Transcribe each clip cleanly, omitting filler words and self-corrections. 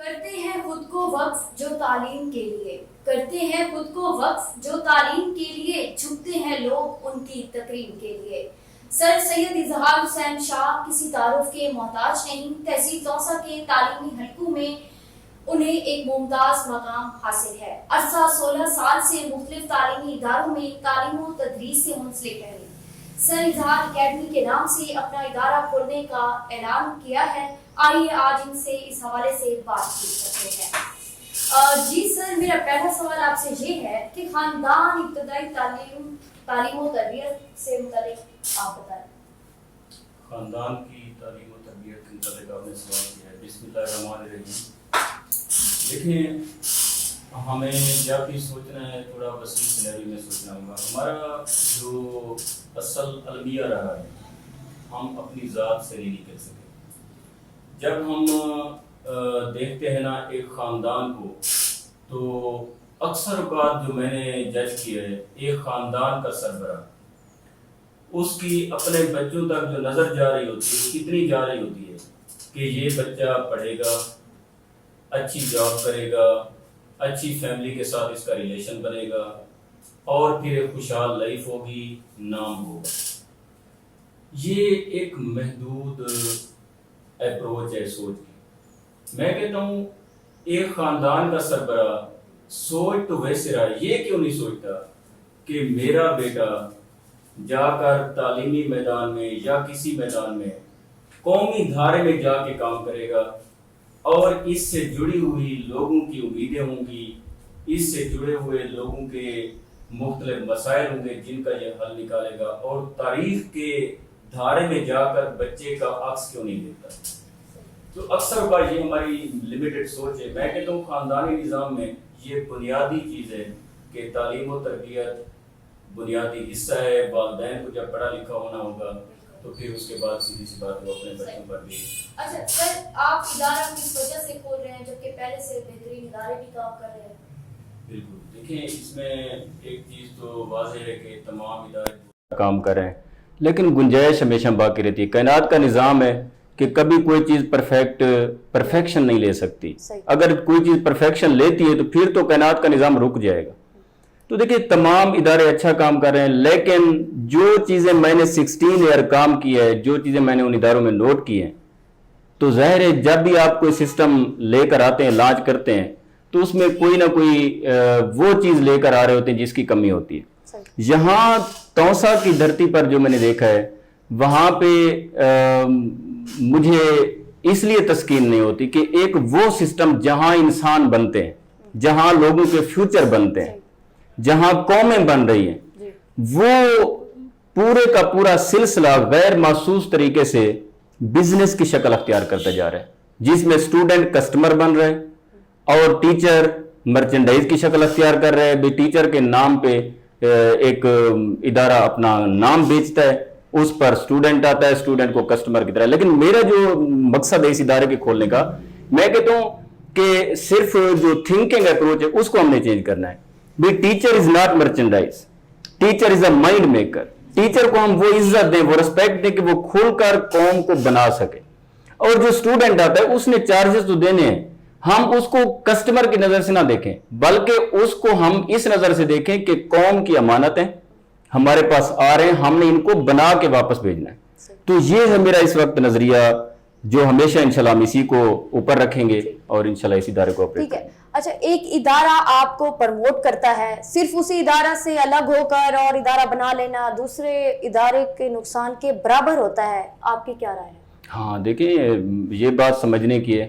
کرتے ہیں خود کو وقف جو تعلیم کے لیے، کرتے ہیں خود کو وقف جو تعلیم کے لیے، جھکتے ہیں لوگ ان کی تکریم کے لیے۔ سر سید اظہار حسین شاہ کسی تعارف کے محتاج نہیں، تحصیل توسہ کے تعلیمی حلقوں میں انہیں ایک ممتاز مقام حاصل ہے۔ عرصہ 16 سال سے مختلف تعلیمی اداروں میں تعلیم و تدریس سے منسلک رہے۔ سر اظہار اکیڈمی کے نام سے اپنا ادارہ کھولنے کا اعلان کیا ہے۔ آئیے آج ان سے اس حوالے سے بات کرتے ہیں۔ جی سر، میرا پہلا سوال آپ سے یہ ہے کہ خاندان ابتدائی تعلیم و تربیت سے متعلق آپ بتائیں۔ خاندان کی تعلیم و تربیت کے متعلق آپ نے سوال کیا ہے۔ بسم اللہ الرحمن الرحیم۔ دیکھیں، ہمیں جب بھی سوچنا ہے تھوڑا وسیع سینیریو میں سوچنا ہوگا۔ ہمارا جو اصل المیہ رہا ہے، ہم اپنی ذات سے نہیں نکل سکے۔ جب ہم دیکھتے ہیں نا ایک خاندان کو، تو اکثر اوقات جو میں نے جج کیا ہے، ایک خاندان کا سربراہ اس کی اپنے بچوں تک جو نظر جا رہی ہوتی ہے، کتنی جا رہی ہوتی ہے کہ یہ بچہ پڑھے گا، اچھی جاب کرے گا، اچھی فیملی کے ساتھ اس کا ریلیشن بنے گا، اور پھر خوشحال لائف ہوگی، نام ہوگا۔ یہ ایک محدود اپروچ ہے سوچ کی۔ میں کہتا ہوں ایک خاندان کا سربراہ سوچ تو ویسے رہا ہے، یہ کیوں نہیں سوچتا کہ میرا بیٹا جا کر تعلیمی میدان میں یا کسی میدان میں قومی دھارے میں جا کے کام کرے گا، اور اس سے جڑی ہوئی لوگوں کی امیدیں ہوں گی، اس سے جڑے ہوئے لوگوں کے مختلف مسائل ہوں گے جن کا یہ حل نکالے گا، اور تاریخ کے دھارے میں جا کر بچے کا عکس کیوں نہیں دیتا۔ تو اکثر کا یہ ہماری لمیٹڈ سوچ ہے۔ میں کہتا ہوں خاندانی نظام میں یہ بنیادی چیز ہے کہ تعلیم و تربیت بنیادی حصہ ہے۔ والدین کو جب پڑھا لکھا ہونا ہوگا تو پھر اس کے بعد سیدھی سی بات وہ اپنے بچوں پر بھی۔ اچھا سر، آپ ادارہ کس وجہ سے کھول رہے ہیں جبکہ پہلے سے بہترین ادارے بھی کام کر رہے ہیں؟ بالکل، دیکھیں اس میں ایک چیز تو واضح ہے کہ تمام ادارے کام کر رہے ہیں، لیکن گنجائش ہمیشہ باقی رہتی ہے۔ کائنات کا نظام ہے کہ کبھی کوئی چیز پرفیکشن نہیں لے سکتی۔ اگر کوئی چیز پرفیکشن لیتی ہے تو پھر تو کائنات کا نظام رک جائے گا۔ تو دیکھیں تمام ادارے اچھا کام کر رہے ہیں، لیکن جو چیزیں میں نے 16 ایئر کام کی ہے، جو چیزیں میں نے ان اداروں میں نوٹ کی ہیں، تو ظاہر ہے جب بھی آپ کوئی سسٹم لے کر آتے ہیں، لانچ کرتے ہیں، تو اس میں کوئی نہ کوئی وہ چیز لے کر آ رہے ہوتے ہیں جس کی کمی ہوتی ہے۔ یہاں توسا کی دھرتی پر جو میں نے دیکھا ہے، وہاں پہ مجھے اس لیے تسکین نہیں ہوتی کہ ایک وہ سسٹم جہاں انسان بنتے ہیں، جہاں لوگوں کے فیوچر بنتے ہیں، جہاں قومیں بن رہی ہیں، وہ پورے کا پورا سلسلہ غیر محسوس طریقے سے بزنس کی شکل اختیار کرتا جا رہا ہے، جس میں اسٹوڈنٹ کسٹمر بن رہے ہیں اور ٹیچر مرچنڈائز کی شکل اختیار کر رہے ہیں۔ ٹیچر کے نام پہ ایک ادارہ اپنا نام بیچتا ہے، اس پر اسٹوڈنٹ آتا ہے، اسٹوڈنٹ کو کسٹمر کی طرح۔ لیکن میرا جو مقصد ہے اس ادارے کے کھولنے کا، میں کہتا ہوں کہ صرف جو تھنکنگ اپروچ ہے اس کو ہم نے چینج کرنا ہے۔ Teacher is not merchandise, teacher is a mind maker. Teacher کو ہم وہ عزت دیں، وہ رسپیکٹ دیں کہ وہ کھل کر قوم کو بنا سکے، اور جو اسٹوڈنٹ آتا ہے اس نے چارجز تو دینے ہیں، ہم اس کو کسٹمر کی نظر سے نہ دیکھیں، بلکہ اس کو ہم اس نظر سے دیکھیں کہ قوم کی امانتیں ہمارے پاس آ رہے ہیں، ہم نے ان کو بنا کے واپس بھیجنا ہے۔ تو یہ ہے میرا اس وقت نظریہ، جو ہمیشہ انشاءاللہ ہم اسی کو اوپر رکھیں گے اور انشاءاللہ اسی ادارے کو آپریٹ کریں گے۔ اچھا، ایک ادارہ آپ کو پروموٹ کرتا ہے، صرف اسی ادارہ سے الگ ہو کر اور ادارہ بنا لینا دوسرے ادارے کے نقصان کے برابر ہوتا ہے، آپ کی کیا رائے ہے؟ ہاں دیکھیں، یہ بات سمجھنے کی ہے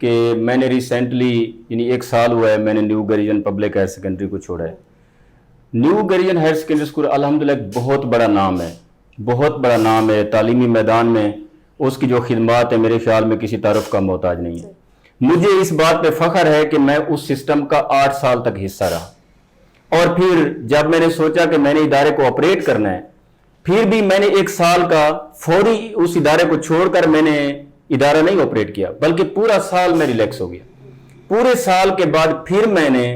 کہ میں نے ریسنٹلی یعنی 1 سال ہوا ہے میں نے new Girijan public higher secondary کو چھوڑا ہے۔ New Girijan higher secondary school الحمدللہ ایک بہت بڑا نام ہے، بہت بڑا نام ہے تعلیمی میدان میں۔ اس کی جو خدمات ہیں میرے خیال میں کسی تعارف کا محتاج نہیں ہے۔ مجھے اس بات پہ فخر ہے کہ میں اس سسٹم کا 8 سال تک حصہ رہا، اور پھر جب میں نے سوچا کہ میں نے ادارے کو آپریٹ کرنا ہے، پھر بھی میں نے 1 سال کا فوری اس ادارے کو چھوڑ کر میں نے ادارہ نہیں آپریٹ کیا، بلکہ پورا سال میں ریلیکس ہو گیا۔ پورے سال کے بعد پھر میں نے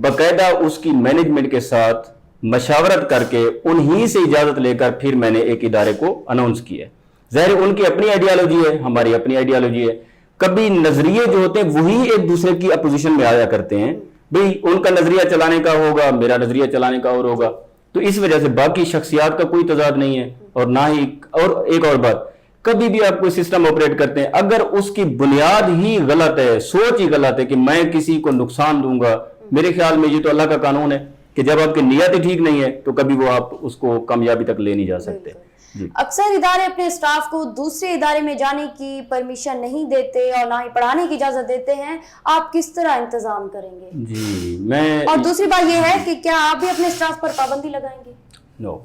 باقاعدہ اس کی مینجمنٹ کے ساتھ مشاورت کر کے انہی سے اجازت لے کر پھر میں نے ایک ادارے کو اناؤنس کیا۔ ظاہر ان کی اپنی آئیڈیالوجی ہے، ہماری اپنی آئیڈیالوجی ہے، کبھی نظریے جو ہوتے ہیں وہی ایک دوسرے کی اپوزیشن میں آیا کرتے ہیں. بھئی ان کا نظریہ چلانے کا ہوگا, میرا نظریہ چلانے کا اور ہوگا, تو اس وجہ سے باقی شخصیات کا کوئی تضاد نہیں ہے. اور نہ ہی, اور ایک اور بات, کبھی بھی آپ کوئی سسٹم آپریٹ کرتے ہیں اگر اس کی بنیاد ہی غلط ہے, سوچ ہی غلط ہے کہ میں کسی کو نقصان دوں گا, میرے خیال میں یہ تو اللہ کا قانون ہے کہ جب آپ کی نیت ہی ٹھیک نہیں ہے تو کبھی وہ آپ اس کو کامیابی تک لے نہیں جا سکتے. جی. اکثر ادارے اپنے اسٹاف کو دوسرے ادارے میں جانے کی پرمیشن نہیں دیتے اور نہ ہی پڑھانے کی اجازت دیتے ہیں, آپ کس طرح انتظام کریں گے؟ جی میں, اور دوسری بات یہ ہے کہ کیا آپ بھی اپنے اسٹاف پر پابندی لگائیں گے؟ نو,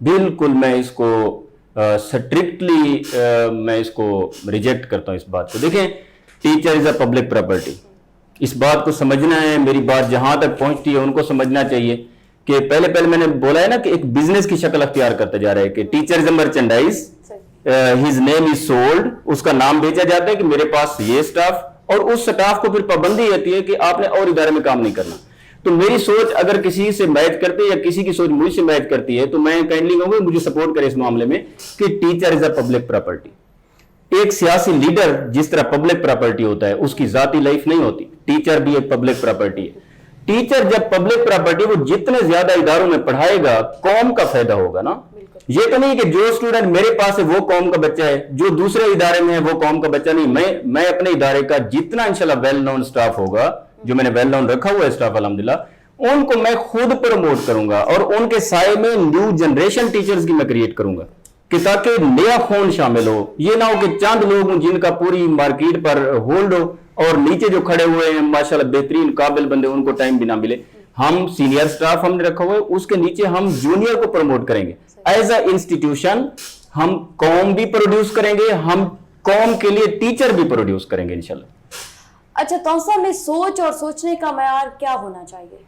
بالکل میں اس کو سٹرکٹلی میں اس کو ریجیکٹ کرتا ہوں اس بات کو. دیکھیں, teacher is a public property, اس بات کو سمجھنا ہے. میری بات جہاں تک پہنچتی ہے ان کو سمجھنا چاہیے کہ پہلے میں نے بولا ہے نا کہ ایک بزنس کی شکل اختیار کرتا جا رہا ہے کہ teacher is a merchandise, his name is sold, اس کا نام بیچا جاتا ہے کہ میرے پاس یہ اسٹاف, اور اس اسٹاف کو پھر پابندی رہتی ہے کہ آپ نے اور ادارے میں کام نہیں کرنا. تو میری سوچ اگر کسی سے میچ کرتے یا کسی کی سوچ مجھ سے میچ کرتی ہے تو میں کائنڈلی کہوں گا مجھے سپورٹ کرے اس معاملے میں کہ teacher is a public property. ایک سیاسی لیڈر جس طرح پبلک پراپرٹی ہوتا ہے, اس کی ذاتی لائف نہیں ہوتی, ٹیچر بھی ایک پبلک پراپرٹی ہے. ٹیچر جب پبلک پراپرٹی, وہ جتنے زیادہ اداروں میں پڑھائے گا قوم کا فائدہ ہوگا نا. یہ تو نہیں کہ جو اسٹوڈنٹ میرے پاس ہے وہ قوم کا بچہ ہے, جو دوسرے ادارے میں ہے وہ قوم کا بچہ نہیں. میں اپنے ادارے کا جتنا انشاءاللہ ویل نون اسٹاف ہوگا, جو میں نے ویل نون رکھا ہوا ہے اسٹاف الحمدللہ, ان کو میں خود پروموٹ کروں گا اور ان کے سائے میں نیو جنریشن ٹیچرز کی میں کریٹ کروں گا کہ تاکہ نیا خون شامل ہو. یہ نہ ہو کہ چند لوگ ہوں جن کا پوری مارکیٹ پر ہولڈ ہو اور نیچے جو کھڑے ہوئے ہیں ماشاءاللہ بہترین قابل بندے, ان کو ٹائم بھی نہ ملے. ہم سینئر سٹاف ہم نے رکھا ہوا ہے, اس کے نیچے ہم جونیئر کو پروموٹ کریں گے. ایز اے انسٹیٹیوشن ہم قوم بھی پروڈیوس کریں گے, ہم قوم کے لیے ٹیچر بھی پروڈیوس کریں گے انشاءاللہ. اچھا, توسہ میں سوچ اور سوچنے کا معیار کیا ہونا چاہیے؟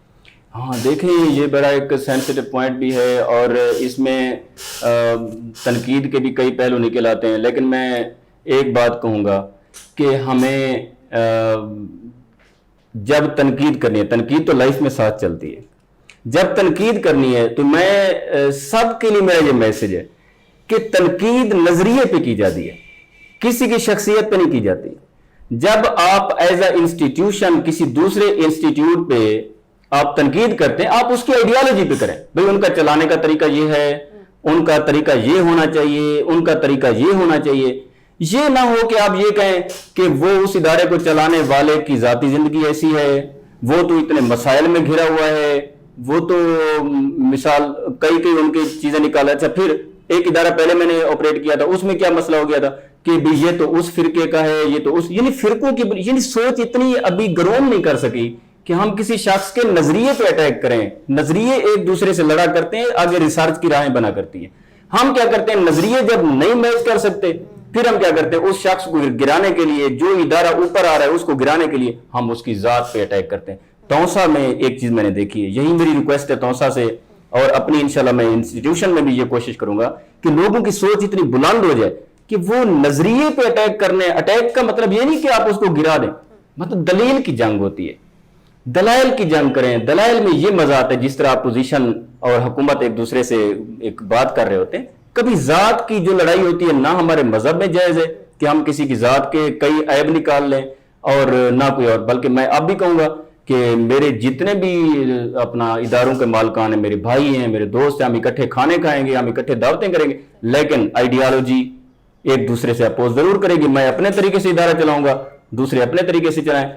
ہاں دیکھیں, یہ بڑا ایک سینسٹیو پوائنٹ بھی ہے اور اس میں تنقید کے بھی کئی پہلو نکل آتے ہیں. لیکن میں ایک بات کہوں گا کہ ہمیں جب تنقید کرنی ہے, تنقید تو لائف میں ساتھ چلتی ہے, جب تنقید کرنی ہے تو میں سب کے لیے میرا یہ میسج ہے کہ تنقید نظریے پہ کی جاتی ہے, کسی کی شخصیت پہ نہیں کی جاتی. جب آپ ایز اے انسٹیٹیوشن کسی دوسرے انسٹیٹیوٹ پہ آپ تنقید کرتے ہیں, آپ اس کی آئیڈیالوجی پہ کریں. بھئی ان کا چلانے کا طریقہ یہ ہے, ان کا طریقہ یہ ہونا چاہیے, ان کا طریقہ یہ ہونا چاہیے. یہ نہ ہو کہ آپ یہ کہیں کہ وہ اس ادارے کو چلانے والے کی ذاتی زندگی ایسی ہے, وہ تو اتنے مسائل میں گھرا ہوا ہے, وہ تو مثال کئی ان کی چیزیں نکالا. اچھا, پھر ایک ادارہ پہلے میں نے آپریٹ کیا تھا, اس میں کیا مسئلہ ہو گیا تھا کہ یہ تو اس فرقے کا ہے, یہ تو اس, یعنی فرقوں کی یعنی سوچ اتنی ابھی گروم نہیں کر سکی کہ ہم کسی شخص کے نظریے پہ اٹیک کریں. نظریے ایک دوسرے سے لڑا کرتے ہیں, آگے ریسرچ کی راہیں بنا کرتی ہیں. ہم کیا کرتے ہیں, نظریے جب نہیں میچ کر سکتے پھر ہم کیا کرتے ہیں, اس شخص کو گرانے کے لیے, جو ادارہ اوپر آ رہا ہے اس کو گرانے کے لیے ہم اس کی ذات پہ اٹیک کرتے ہیں. توسہ میں ایک چیز میں نے دیکھی ہے, یہی میری ریکویسٹ ہے توسہ سے, اور اپنی انشاءاللہ میں انسٹیٹیوشن میں بھی یہ کوشش کروں گا کہ لوگوں کی سوچ اتنی بلند ہو جائے کہ وہ نظریے پہ اٹیک کرنے. اٹیک کا مطلب یہ نہیں کہ آپ اس کو گرا دیں, مطلب دلیل کی جنگ ہوتی ہے, دلائل کی جنگ کریں. دلائل میں یہ مزہ آتا ہے جس طرح اپوزیشن اور حکومت ایک دوسرے سے ایک بات کر رہے ہوتے ہیں. کبھی ذات کی جو لڑائی ہوتی ہے, نہ ہمارے مذہب میں جائز ہے کہ ہم کسی کی ذات کے کئی عیب نکال لیں اور نہ کوئی اور. بلکہ میں اب بھی کہوں گا کہ میرے جتنے بھی اپنا اداروں کے مالکان ہیں, میرے بھائی ہیں, میرے دوست ہیں, ہم اکٹھے کھانے کھائیں گے, ہم اکٹھے دعوتیں کریں گے, لیکن آئیڈیالوجی ایک دوسرے سے اپوز ضرور کرے گی. میں اپنے طریقے سے ادارہ چلاؤں گا, دوسرے اپنے طریقے سے چلائیں.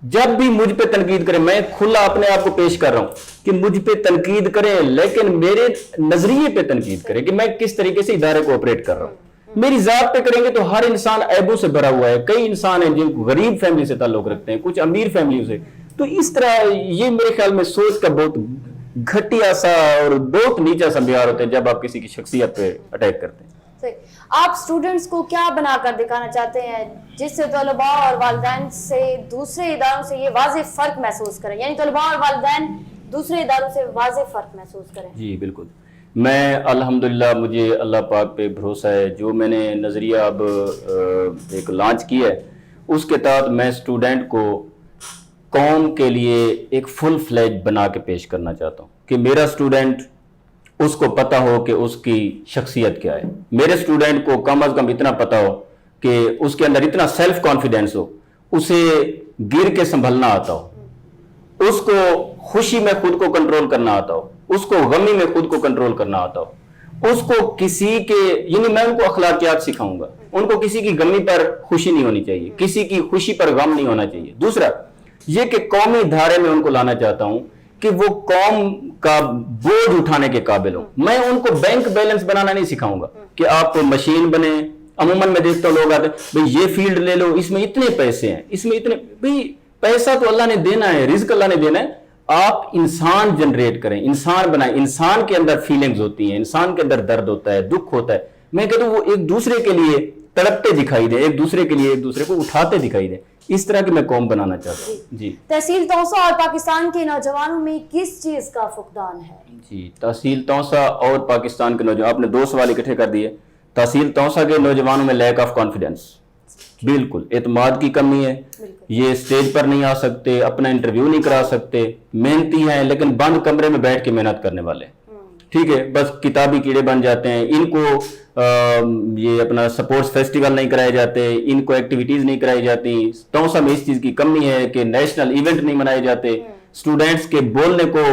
جب بھی مجھ پہ تنقید کریں, میں کھلا اپنے آپ کو پیش کر رہا ہوں کہ مجھ پہ تنقید کریں, لیکن میرے نظریے پہ تنقید کریں کہ میں کس طریقے سے ادارے کو آپریٹ کر رہا ہوں. میری ذات پہ کریں گے تو ہر انسان عیبوں سے بھرا ہوا ہے. کئی انسان ہیں جو غریب فیملی سے تعلق رکھتے ہیں, کچھ امیر فیملیوں سے. تو اس طرح یہ میرے خیال میں سوچ کا بہت گھٹیا سا اور بہت نیچا سا معیار ہوتا ہے جب آپ کسی کی شخصیت پہ اٹیک کرتے ہیں. آپ اسٹوڈنٹس کو کیا بنا کر دکھانا چاہتے ہیں جس سے طلباء اور والدین سے دوسرے اداروں سے یہ واضح فرق محسوس کریں, یعنی طلباء اور والدین دوسرے اداروں سے واضح فرق محسوس کریں؟ جی بالکل. میں الحمدللہ مجھے اللہ پاک پہ بھروسہ ہے. جو میں نے نظریہ اب ایک لانچ کیا ہے اس کے تحت میں اسٹوڈنٹ کو قوم کے لیے ایک فل فلیج بنا کے پیش کرنا چاہتا ہوں کہ میرا اسٹوڈنٹ اس کو پتہ ہو کہ اس کی شخصیت کیا ہے. میرے اسٹوڈنٹ کو کم از کم اتنا پتہ ہو کہ اس کے اندر اتنا سیلف کانفیڈینس ہو, اسے گر کے سنبھلنا آتا ہو, اس کو خوشی میں خود کو کنٹرول کرنا آتا ہو, اس کو غمی میں خود کو کنٹرول کرنا آتا ہو, اس کو کسی کے, یعنی میں ان کو اخلاقیات سکھاؤں گا, ان کو کسی کی غمی پر خوشی نہیں ہونی چاہیے, کسی کی خوشی پر غم نہیں ہونا چاہیے. دوسرا یہ کہ قومی دھارے میں ان کو لانا چاہتا ہوں کہ وہ قوم کا بوجھ اٹھانے کے قابل ہوں. میں ان کو بینک بیلنس بنانا نہیں سکھاؤں گا کہ آپ مشین بنے. عموماً میں دیکھتا ہوں لوگ آتے ہیں بھئی یہ فیلڈ لے لو, اس میں اتنے پیسے ہیں, اس میں اتنے, بھئی پیسہ تو اللہ نے دینا ہے, رزق اللہ نے دینا ہے, آپ انسان جنریٹ کریں, انسان بنائیں. انسان کے اندر فیلنگز ہوتی ہیں, انسان کے اندر درد ہوتا ہے, دکھ ہوتا ہے. میں کہتا ہوں وہ ایک دوسرے کے لیے تڑپتے دکھائی دیں, ایک دوسرے کے لیے ایک دوسرے کو اٹھاتے دکھائی دیں. اس طرح کی میں قوم بنانا چاہتا ہوں. جی تحصیل توسہ اور پاکستان کے نوجوانوں میں کس چیز کا فقدان ہے؟ جی تحصیل توسہ اور پاکستان کے نوجوان, آپ نے 2 سوال اکٹھے کر دیے. تحصیل توسہ کے نوجوانوں میں لیک آف کانفیڈنس, بالکل اعتماد کی کمی ہے. یہ اسٹیج پر نہیں آ سکتے, اپنا انٹرویو نہیں کرا سکتے, محنتی ہیں لیکن بند کمرے میں بیٹھ کے محنت کرنے والے, ٹھیک ہے, بس کتابی کیڑے بن جاتے ہیں. ان کو یہ اپنا سپورٹس فیسٹیول نہیں کرائے جاتے, ان کو ایکٹیویٹیز نہیں کرائی جاتی. توسہ میں اس چیز کی کمی ہے کہ نیشنل ایونٹ نہیں منائے جاتے. اسٹوڈینٹس کے بولنے کو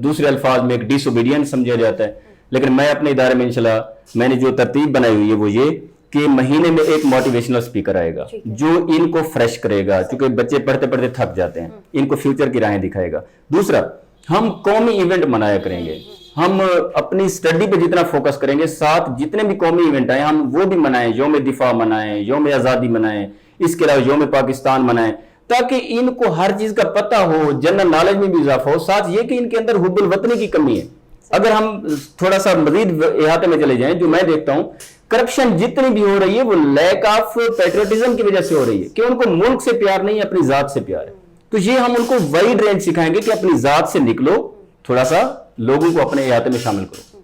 دوسرے الفاظ میں ایک ڈس اوبیڈینس سمجھا جاتا ہے. لیکن میں اپنے ادارے میں انشاءاللہ میں نے جو ترتیب بنائی ہوئی ہے وہ یہ کہ مہینے میں ایک موٹیویشنل اسپیکر آئے گا جو ان کو فریش کرے گا, کیونکہ بچے پڑھتے پڑھتے تھک جاتے ہیں, ان کو فیوچر کی راہیں دکھائے گا. دوسرا ہم قومی ایونٹ منایا کریں گے, ہم اپنی اسٹڈی پہ جتنا فوکس کریں گے, ساتھ جتنے بھی قومی ایونٹ آئیں ہم وہ بھی منائیں, یوم دفاع منائیں, یوم آزادی منائیں, اس کے علاوہ یوم پاکستان منائیں, تاکہ ان کو ہر چیز کا پتہ ہو, جنرل نالج میں بھی اضافہ ہو. ساتھ یہ کہ ان کے اندر حب الوطنی کی کمی ہے. اگر ہم تھوڑا سا مزید احاطے میں چلے جائیں, جو میں دیکھتا ہوں کرپشن جتنی بھی ہو رہی ہے وہ لیک آف پیٹریوٹزم کی وجہ سے ہو رہی ہے, کہ ان کو ملک سے پیار نہیں ہے, اپنی ذات سے پیار ہے. تو یہ ہم ان کو وائڈ رینج سکھائیں گے کہ اپنی ذات سے نکلو, تھوڑا سا لوگوں کو اپنے احاطے میں شامل کرو.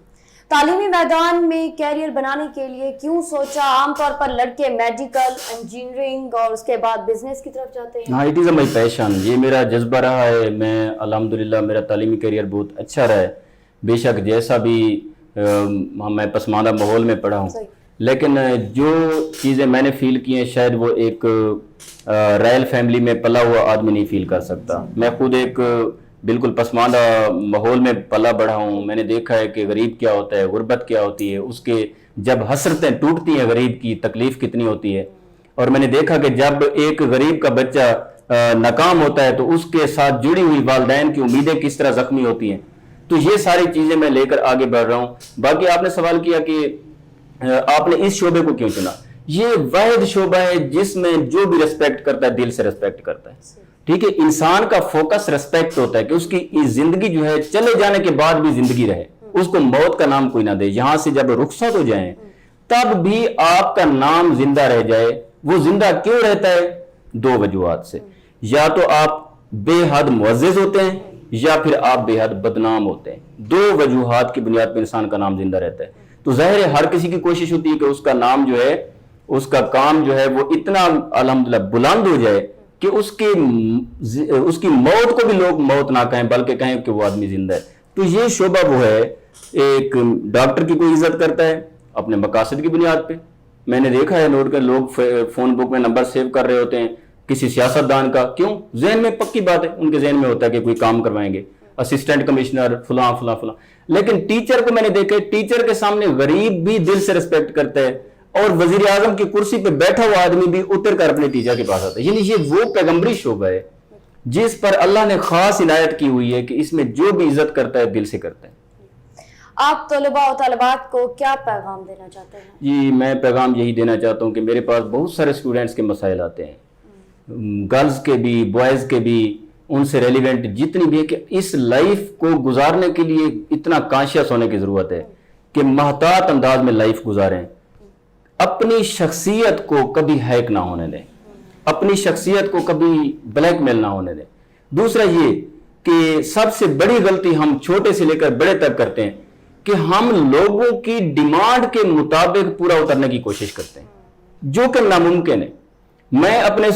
تعلیمی میدان میں کیریئر بنانے کے لیے کیوں سوچا؟ عام طور پر لڑکے میڈیکل, انجینئرنگ اور اس کے بعد بزنس کی طرف جاتے ہیں. ہاں, اٹ از مائی پیشن, یہ میرا جذبہ رہا ہے. میں الحمدللہ میرا تعلیمی کیریئر بہت اچھا رہا ہے, بے شک جیسا بھی میں پسماندہ ماحول میں پڑھا ہوں, لیکن جو چیزیں میں نے فیل کی ہیں شاید وہ ایک رائل فیملی میں پلا ہوا آدمی نہیں فیل کر سکتا. میں خود ایک بالکل پسماندہ ماحول میں پلا بڑھا ہوں. میں نے دیکھا ہے کہ غریب کیا ہوتا ہے, غربت کیا ہوتی ہے, اس کے جب حسرتیں ٹوٹتی ہیں غریب کی تکلیف کتنی ہوتی ہے. اور میں نے دیکھا کہ جب ایک غریب کا بچہ ناکام ہوتا ہے تو اس کے ساتھ جڑی ہوئی والدین کی امیدیں کس طرح زخمی ہوتی ہیں. تو یہ ساری چیزیں میں لے کر آگے بڑھ رہا ہوں. باقی آپ نے سوال کیا کہ آپ نے اس شعبے کو کیوں چنا. یہ واحد شعبہ ہے جس میں جو بھی ریسپیکٹ کرتا ہے دل سے ریسپیکٹ کرتا ہے, ٹھیک ہے. انسان کا فوکس ریسپیکٹ ہوتا ہے کہ اس کی زندگی جو ہے چلے جانے کے بعد بھی زندگی رہے, اس کو موت کا نام کوئی نہ دے. یہاں سے جب رخصت ہو جائیں تب بھی آپ کا نام زندہ رہ جائے. وہ زندہ کیوں رہتا ہے؟ 2 وجوہات سے. یا تو آپ بے حد معزز ہوتے ہیں یا پھر آپ بے حد بدنام ہوتے ہیں. 2 وجوہات کی بنیاد پر انسان کا نام زندہ رہتا ہے. تو ظاہر ہے ہر کسی کی کوشش ہوتی ہے کہ اس کا نام جو ہے, اس کا کام جو ہے وہ اتنا الحمدللہ بلند ہو جائے کہ اس کی موت کو بھی لوگ موت نہ کہیں بلکہ کہیں کہ وہ آدمی زندہ ہے. تو یہ شعبہ وہ ہے, ایک ڈاکٹر کی کوئی عزت کرتا ہے اپنے مقاصد کی بنیاد پہ. میں نے دیکھا ہے نوٹ کر لوگ فون بک میں نمبر سیو کر رہے ہوتے ہیں کسی سیاستدان کا. کیوں؟ ذہن میں پکی بات ہے, ان کے ذہن میں ہوتا ہے کہ کوئی کام کروائیں گے, اسسٹنٹ کمشنر فلاں فلاں فلاں. لیکن ٹیچر کو میں نے دیکھا, ٹیچر کے سامنے غریب بھی دل سے ریسپیکٹ کرتا ہے اور وزیر اعظم کی کرسی پہ بیٹھا ہوا آدمی بھی اتر کر اپنے ٹیچر کے پاس آتا ہے. یعنی یہ وہ پیغمبری شعبہ ہے جس پر اللہ نے خاص عنایت کی ہوئی ہے کہ اس میں جو بھی عزت کرتا ہے دل سے کرتا ہے. آپ طلباء و طالبات کو کیا پیغام دینا چاہتے ہیں؟ جی میں پیغام یہی دینا چاہتا ہوں کہ میرے پاس بہت سارے اسٹوڈنٹس کے مسائل آتے ہیں, گرلز کے بھی بوائز کے بھی, ان سے ریلیونٹ جتنی بھی ہے, کہ اس لائف کو گزارنے کے لیے اتنا کانشیس ہونے کی ضرورت ہے کہ محتاط انداز میں لائف گزاریں. اپنی شخصیت کو کبھی ہیک نہ ہونے دیں, اپنی شخصیت کو کبھی بلیک میل نہ ہونے دیں. دوسرا یہ کہ سب سے بڑی غلطی ہم چھوٹے سے لے کر بڑے تک کرتے ہیں کہ ہم لوگوں کی ڈیمانڈ کے مطابق پورا اترنے کی کوشش کرتے ہیں جو کہ ناممکن ہے. میں اپنے